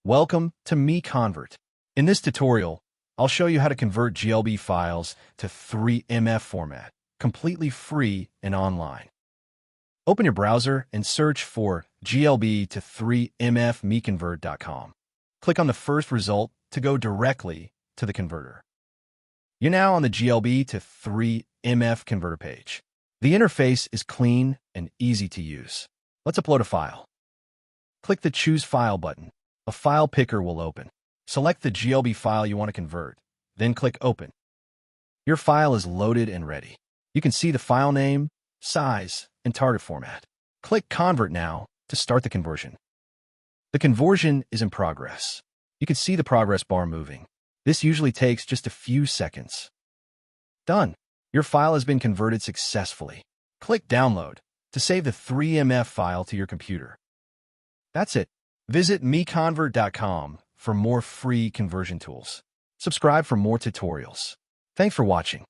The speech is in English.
Welcome to MiConvert. In this tutorial, I'll show you how to convert GLB files to 3MF format, completely free and online. Open your browser and search for GLB to 3MF MiConvert.com. Click on the first result to go directly to the converter. You're now on the GLB to 3MF converter page. The interface is clean and easy to use. Let's upload a file. Click the Choose File button. A file picker will open. Select the GLB file you want to convert, then click Open. Your file is loaded and ready. You can see the file name, size, and target format. Click Convert now to start the conversion. The conversion is in progress. You can see the progress bar moving. This usually takes just a few seconds. Done. Your file has been converted successfully. Click Download to save the 3MF file to your computer. That's it. Visit MiConvert.com for more free conversion tools. Subscribe for more tutorials. Thanks for watching.